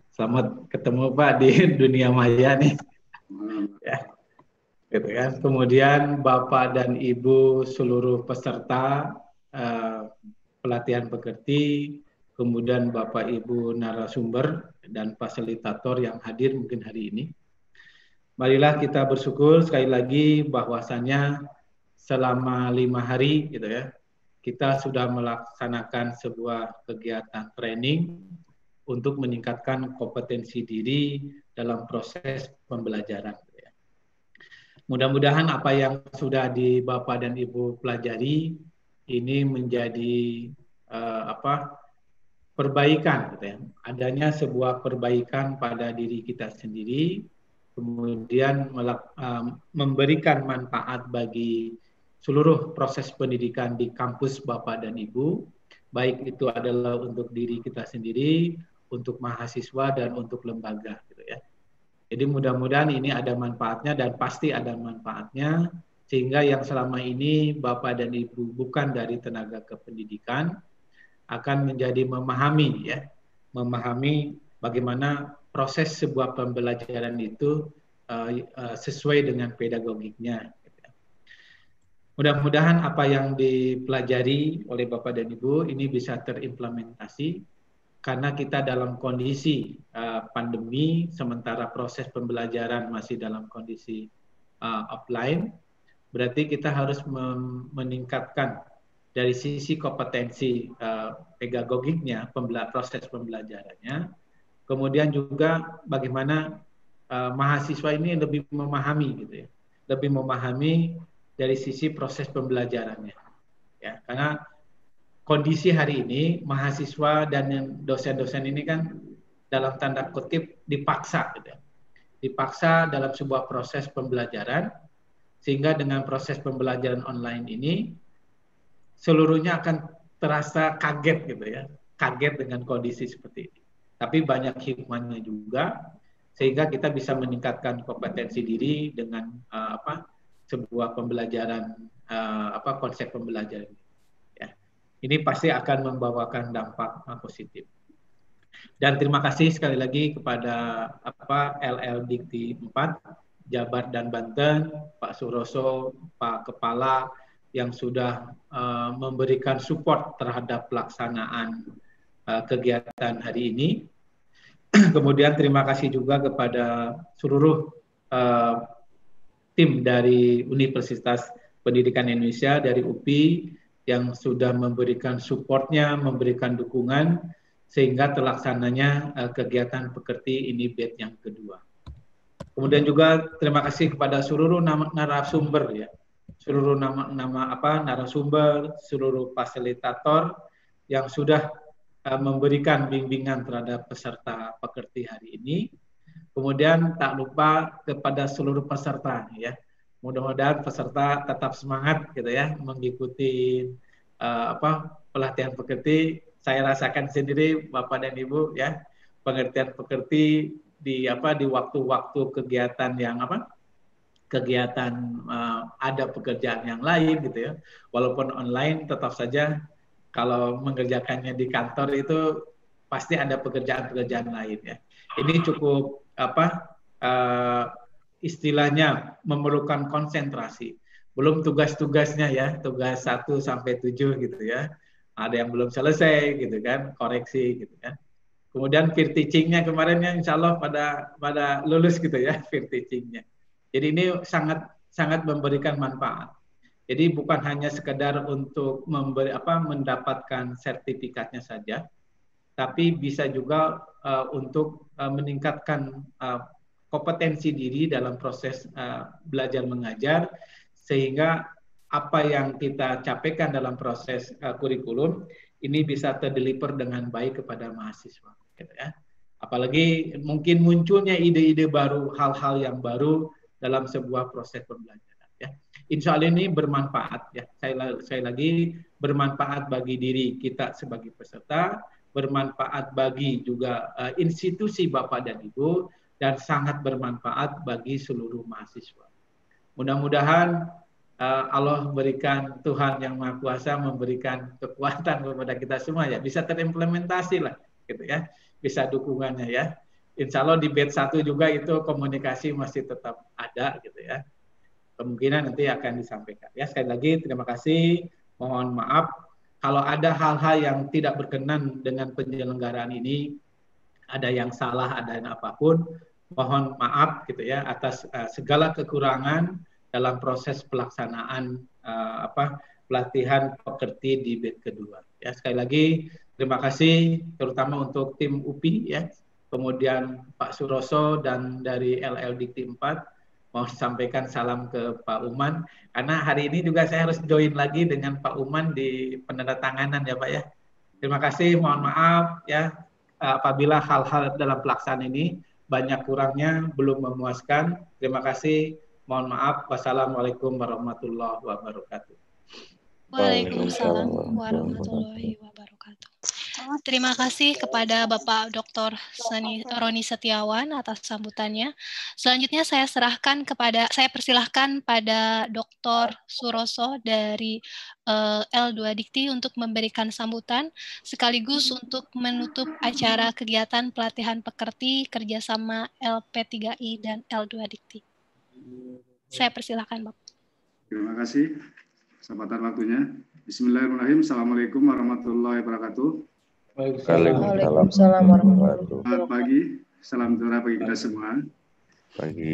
Selamat ketemu Pak di dunia maya nih. Ya. Gitu kan. Kemudian Bapak dan Ibu seluruh peserta pelatihan pekerti, kemudian Bapak Ibu narasumber dan fasilitator yang hadir mungkin hari ini. Marilah kita bersyukur sekali lagi bahwasannya selama 5 hari gitu ya, kita sudah melaksanakan sebuah kegiatan training untuk meningkatkan kompetensi diri dalam proses pembelajaran. Mudah-mudahan apa yang sudah di Bapak dan Ibu pelajari ini menjadi perbaikan, gitu ya. Adanya sebuah perbaikan pada diri kita sendiri, kemudian memberikan manfaat bagi seluruh proses pendidikan di kampus Bapak dan Ibu, baik itu adalah untuk diri kita sendiri, untuk mahasiswa, dan untuk lembaga. Gitu ya. Jadi mudah-mudahan ini ada manfaatnya dan pasti ada manfaatnya, sehingga yang selama ini Bapak dan Ibu bukan dari tenaga kependidikan, akan menjadi memahami bagaimana proses sebuah pembelajaran itu sesuai dengan pedagogiknya. Mudah-mudahan apa yang dipelajari oleh Bapak dan Ibu ini bisa terimplementasi karena kita dalam kondisi pandemi, sementara proses pembelajaran masih dalam kondisi offline, berarti kita harus meningkatkan dari sisi kompetensi pedagogiknya, proses pembelajarannya, kemudian juga bagaimana mahasiswa ini lebih memahami gitu ya, lebih memahami dari sisi proses pembelajarannya, ya, karena kondisi hari ini mahasiswa dan dosen-dosen ini kan dalam tanda kutip dipaksa, gitu ya, dipaksa dalam sebuah proses pembelajaran, sehingga dengan proses pembelajaran online ini seluruhnya akan terasa kaget, gitu ya, kaget dengan kondisi seperti ini. Tapi banyak hikmahnya juga, sehingga kita bisa meningkatkan kompetensi diri dengan sebuah pembelajaran, konsep pembelajaran. Ya. Ini pasti akan membawakan dampak positif. Dan terima kasih sekali lagi kepada LL Dikti 4, Jabar dan Banten, Pak Suroso, Pak Kepala, yang sudah memberikan support terhadap pelaksanaan kegiatan hari ini. Kemudian terima kasih juga kepada seluruh tim dari Universitas Pendidikan Indonesia, dari UPI, yang sudah memberikan supportnya, memberikan dukungan, sehingga terlaksananya kegiatan pekerti ini batch yang kedua. Kemudian juga terima kasih kepada seluruh narasumber, ya, seluruh narasumber, seluruh fasilitator yang sudah memberikan bimbingan terhadap peserta pekerti hari ini. Kemudian tak lupa kepada seluruh peserta, ya. Mudah-mudahan peserta tetap semangat, gitu ya, mengikuti pelatihan pekerti. Saya rasakan sendiri, Bapak dan Ibu, ya, pengertian pekerti di waktu-waktu kegiatan yang ada pekerjaan yang lain, gitu ya. Walaupun online, tetap saja kalau mengerjakannya di kantor itu pasti ada pekerjaan-pekerjaan lain, ya. Ini cukup istilahnya memerlukan konsentrasi. Belum tugas-tugasnya, ya, tugas 1 sampai 7 gitu ya. Ada yang belum selesai gitu kan, koreksi gitu kan. Kemudian peer teaching-nya kemarin ya insya Allah pada lulus gitu ya peer teaching-nya. Jadi ini sangat memberikan manfaat. Jadi bukan hanya sekedar untuk mendapatkan sertifikatnya saja, tapi bisa juga untuk meningkatkan kompetensi diri dalam proses belajar mengajar, sehingga apa yang kita capaikan dalam proses kurikulum ini bisa terdeliver dengan baik kepada mahasiswa. Gitu ya. Apalagi mungkin munculnya ide-ide baru, hal-hal yang baru dalam sebuah proses pembelajaran. Ya. Insya Allah ini bermanfaat. Ya. Saya lagi bermanfaat bagi diri kita sebagai peserta, bermanfaat bagi juga institusi Bapak dan Ibu, dan sangat bermanfaat bagi seluruh mahasiswa. Mudah-mudahan Allah berikan, Tuhan yang Maha Kuasa memberikan kekuatan kepada kita semua ya, bisa terimplementasi lah gitu ya, bisa dukungannya ya. Insya Allah di batch 1 juga itu komunikasi masih tetap ada gitu ya. Kemungkinan nanti akan disampaikan. Ya, sekali lagi terima kasih, mohon maaf kalau ada hal-hal yang tidak berkenan dengan penyelenggaraan ini, ada yang salah, ada yang apapun, mohon maaf gitu ya atas segala kekurangan dalam proses pelaksanaan pelatihan pekerti di batch kedua. Ya, sekali lagi terima kasih terutama untuk tim UPI ya, kemudian Pak Suroso dan dari LL Dikti 4, mau sampaikan salam ke Pak Uman, karena hari ini juga saya harus join lagi dengan Pak Uman di penandatanganan ya Pak ya. Terima kasih, mohon maaf ya apabila hal-hal dalam pelaksanaan ini banyak kurangnya, belum memuaskan. Terima kasih, mohon maaf. Wassalamualaikum warahmatullahi wabarakatuh. Waalaikumsalam warahmatullahi wabarakatuh. Terima kasih kepada Bapak Dr. Roni Setiawan atas sambutannya. Selanjutnya saya persilahkan pada Dr. Suroso dari L2 Dikti untuk memberikan sambutan sekaligus untuk menutup acara kegiatan pelatihan pekerti kerjasama LP3I dan L2 Dikti. Saya persilahkan Bapak. Terima kasih kesempatan waktunya. Bismillahirrahmanirrahim. Assalamualaikum warahmatullahi wabarakatuh. Waalaikumsalam warahmatullahi wabarakatuh. Selamat pagi, salam sejahtera bagi kita semua. Pagi.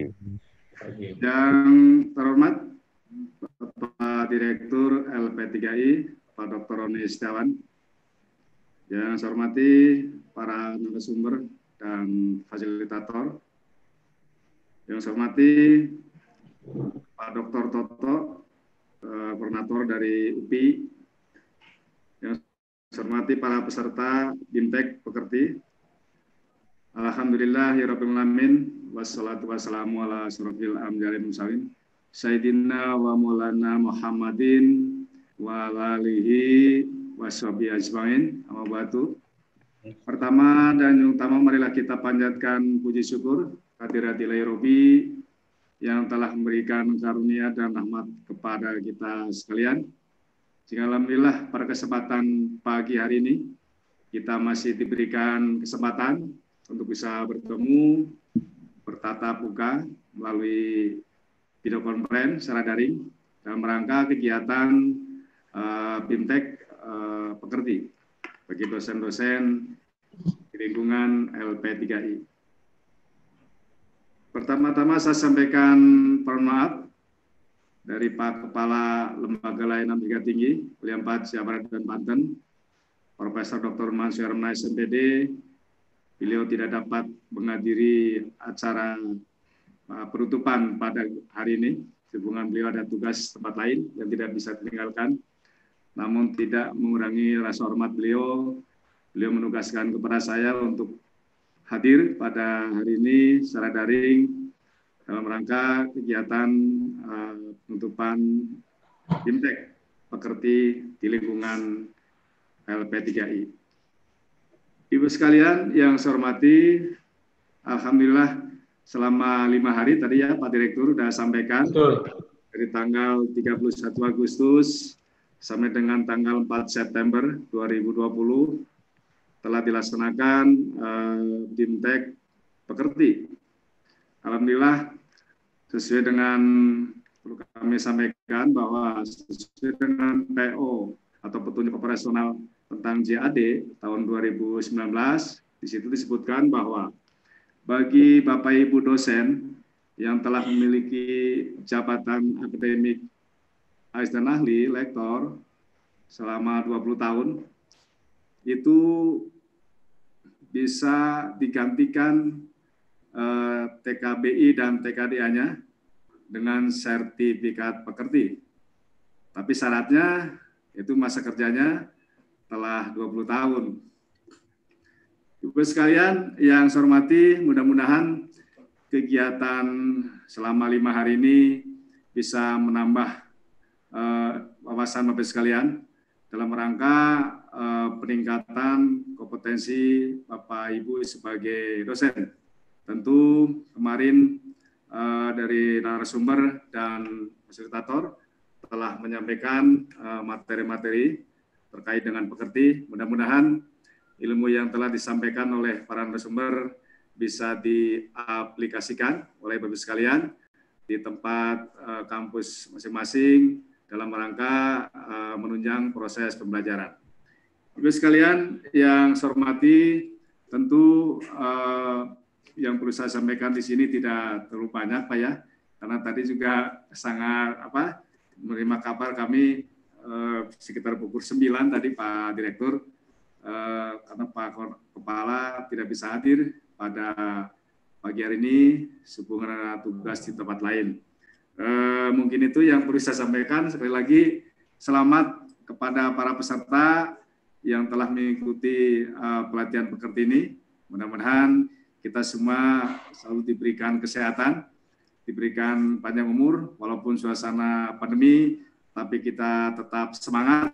Yang terhormat Bapak Direktur LP3I, Pak Dr. Roni Setiawan. Yang saya hormati para narasumber dan fasilitator. Yang saya hormati Pak Dr. Toto, koordinator dari UPI. Yang saya hormati para peserta BIMTEK pekerti. Alhamdulillahirabbil alamin wassalatu wassalamu ala asyrofil anbiya'i wal mursalin sayyidina wa maulana Muhammadin wa alihi washabihi ajmain. Amma ba'du. Pertama dan yang utama marilah kita panjatkan puji syukur kehadirat Ilahi Rabbi yang telah memberikan karunia dan rahmat kepada kita sekalian. Sehingga alhamdulillah pada kesempatan pagi hari ini kita masih diberikan kesempatan untuk bisa bertemu, bertatap muka melalui video conference secara daring dalam rangka kegiatan BIMTEK pekerti bagi dosen-dosen di lingkungan LP3I. Pertama-tama saya sampaikan permohonan maaf dari Pak Kepala Lembaga Layanan Pendidikan Tinggi, Kuliah 4 Jawa Barat dan Banten, Profesor Dr. Mansur Harmais MPD. Beliau tidak dapat menghadiri acara penutupan pada hari ini. Hubungan beliau ada tugas tempat lain yang tidak bisa ditinggalkan. Namun tidak mengurangi rasa hormat beliau. Beliau menugaskan kepada saya untuk hadir pada hari ini secara daring dalam rangka kegiatan penutupan BIMTEK pekerti di lingkungan LP3I. Ibu sekalian yang saya hormati, alhamdulillah selama 5 hari tadi ya Pak Direktur sudah sampaikan. Betul. Dari tanggal 31 Agustus sampai dengan tanggal 4 September 2020 telah dilaksanakan BIMTEK pekerti. Alhamdulillah sesuai dengan perlu kami sampaikan bahwa sesuai dengan PO atau petunjuk operasional tentang JAD tahun 2019 Di situ disebutkan bahwa bagi Bapak Ibu dosen yang telah memiliki jabatan akademik asisten ahli, lektor, selama 20 tahun, itu bisa digantikan TKBI dan TKDA-nya dengan sertifikat pekerti. Tapi syaratnya itu masa kerjanya telah 20 tahun. Ibu sekalian yang saya hormati, mudah-mudahan kegiatan selama 5 hari ini bisa menambah wawasan Bapak sekalian dalam rangka peningkatan kompetensi Bapak Ibu sebagai dosen. Tentu kemarin dari narasumber dan fasilitator telah menyampaikan materi-materi terkait dengan pekerti. Mudah-mudahan ilmu yang telah disampaikan oleh para narasumber bisa diaplikasikan oleh Bapak sekalian di tempat kampus masing-masing dalam rangka menunjang proses pembelajaran. Bapak sekalian yang saya hormati, tentu yang perlu saya sampaikan di sini tidak terlalu banyak, Pak ya, karena tadi juga sangat menerima kabar kami sekitar pukul 9 tadi Pak Direktur, karena Pak Kepala tidak bisa hadir pada pagi hari ini sehubungan ada tugas di tempat lain. Mungkin itu yang perlu saya sampaikan. Sekali lagi selamat kepada para peserta yang telah mengikuti pelatihan pekerti ini. Mudah-mudahan kita semua selalu diberikan kesehatan, diberikan panjang umur, walaupun suasana pandemi, tapi kita tetap semangat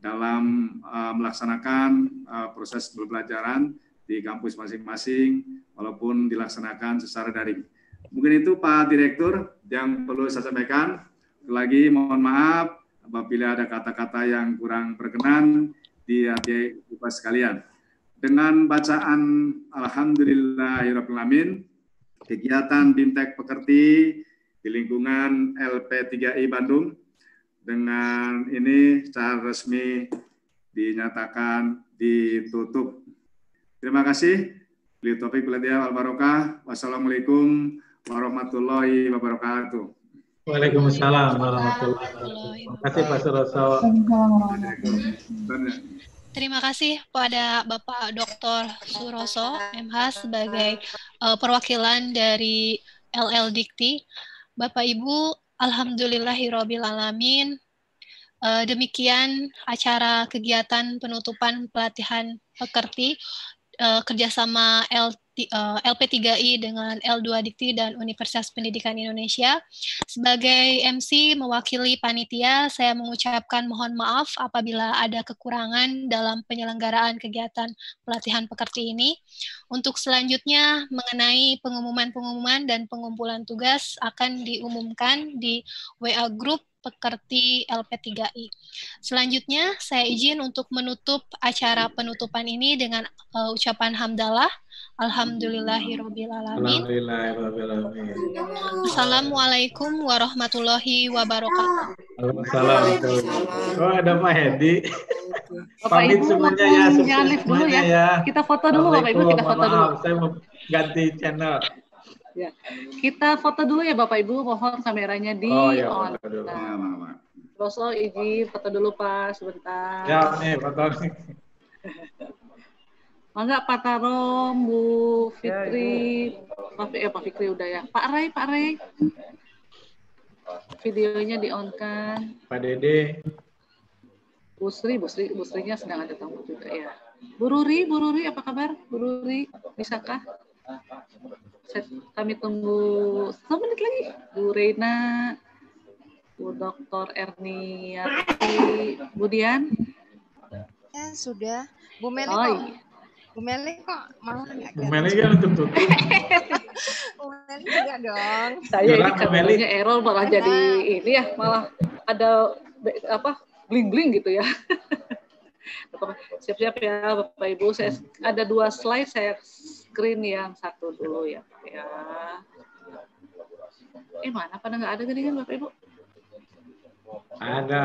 dalam melaksanakan proses pembelajaran di kampus masing-masing, walaupun dilaksanakan secara daring. Mungkin itu Pak Direktur yang perlu saya sampaikan. Lagi mohon maaf apabila ada kata-kata yang kurang berkenan di hati Bapak sekalian. Dengan bacaan Alhamdulillahirrahmanirrahim, kegiatan BIMTEK Pekerti di lingkungan LP3I Bandung dengan ini secara resmi dinyatakan ditutup. Terima kasih. Bila taufik wal hidayah wal barokah. Wassalamualaikum warahmatullahi wabarakatuh. Waalaikumsalam warahmatullahi wabarakatuh. Terima kasih Pak Suroso. Terima kasih pada Bapak Dr. Suroso, MH, sebagai perwakilan dari LL Dikti. Bapak Ibu, alhamdulillahirabbil alamin. Demikian acara kegiatan penutupan pelatihan pekerti kerjasama LP3I dengan L2 Dikti dan Universitas Pendidikan Indonesia. Sebagai MC mewakili panitia, saya mengucapkan mohon maaf apabila ada kekurangan dalam penyelenggaraan kegiatan pelatihan pekerti ini. Untuk selanjutnya mengenai pengumuman-pengumuman dan pengumpulan tugas akan diumumkan di WA Group Pekerti LP3I. Selanjutnya, saya izin untuk menutup acara penutupan ini dengan ucapan hamdalah. Alhamdulillahirabbil alamin. Assalamualaikum warahmatullahi wabarakatuh. Assalamualaikum. Oh, ada Pak Hedi. Pamit semuanya ya, sukses semuanya ya. Kita foto dulu Bapak Ibu, kita foto dulu. Saya mau ganti channel. Ya. Kita foto dulu ya Bapak Ibu, mohon kameranya di on. Roso izin foto dulu Pak sebentar. Ya nih foto nih. Mangga Pak Tarom, Bu Fitri, Pak Fikri udah ya. Pak Ray. Videonya di on kan. Pak Dede. Busrinya sedang ada tamu juga ya. Bu Ruri apa kabar? Bu Ruri, bisakah? Kami tunggu 1 menit lagi. Bu Reina, Bu Dr. Erniati, Bu Dian. Ya sudah. Bu Meli Bu Meli kok malah nggak? Bu Meli kan untuk tutup. Bu Meli juga dong. Saya ini kameranya error malah jadi ini ya, malah ada bling-bling gitu ya. Siap-siap ya Bapak Ibu. Saya ada 2 slide, saya screen yang satu dulu ya. Mana pada nggak ada tadi kan Bapak Ibu? Ada.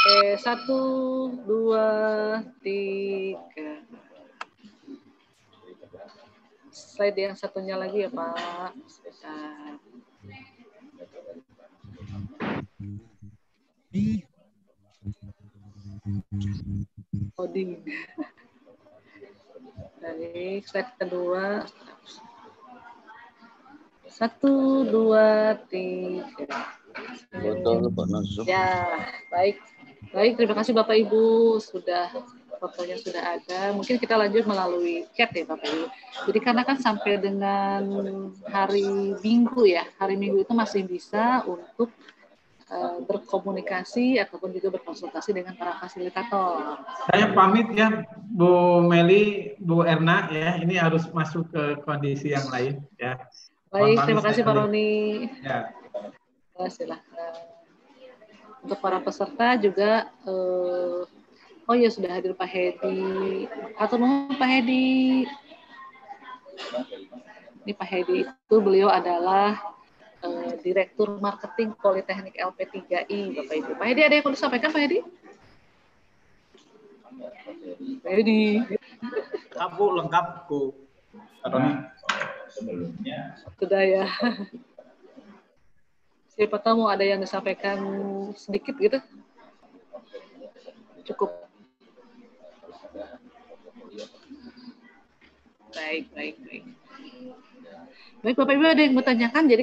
Oke, 1, 2, 3. Slide yang satunya lagi ya Pak. Sebentar. Coding. Dari slide kedua. 1, 2, 3. Betul, Pak Nasum. Ya, baik. Baik, terima kasih Bapak Ibu sudah fotonya sudah ada. Mungkin kita lanjut melalui chat ya Bapak Ibu. Jadi karena kan sampai dengan hari Minggu ya, hari Minggu itu masih bisa untuk berkomunikasi ataupun juga berkonsultasi dengan para fasilitator. Saya pamit ya Bu Meli, Bu Erna ya. Ini harus masuk ke kondisi yang lain ya. Baik, terima kasih Pak Roni. Ya. Silahkan. Untuk para peserta juga, oh ya sudah hadir Pak Hedi. Atau nuhun Pak Hedi. Ini Pak Hedi itu beliau adalah Direktur Marketing Politeknik LP3I, Bapak Ibu. Pak Hedi ada yang mau disampaikan Pak Hedi? Pak Hedi. Kamu lengkap Bu. Sudah ya. Siapa tahu ada yang disampaikan sedikit gitu? Cukup. Baik. Baik Bapak Ibu ada yang bertanyakan, jadi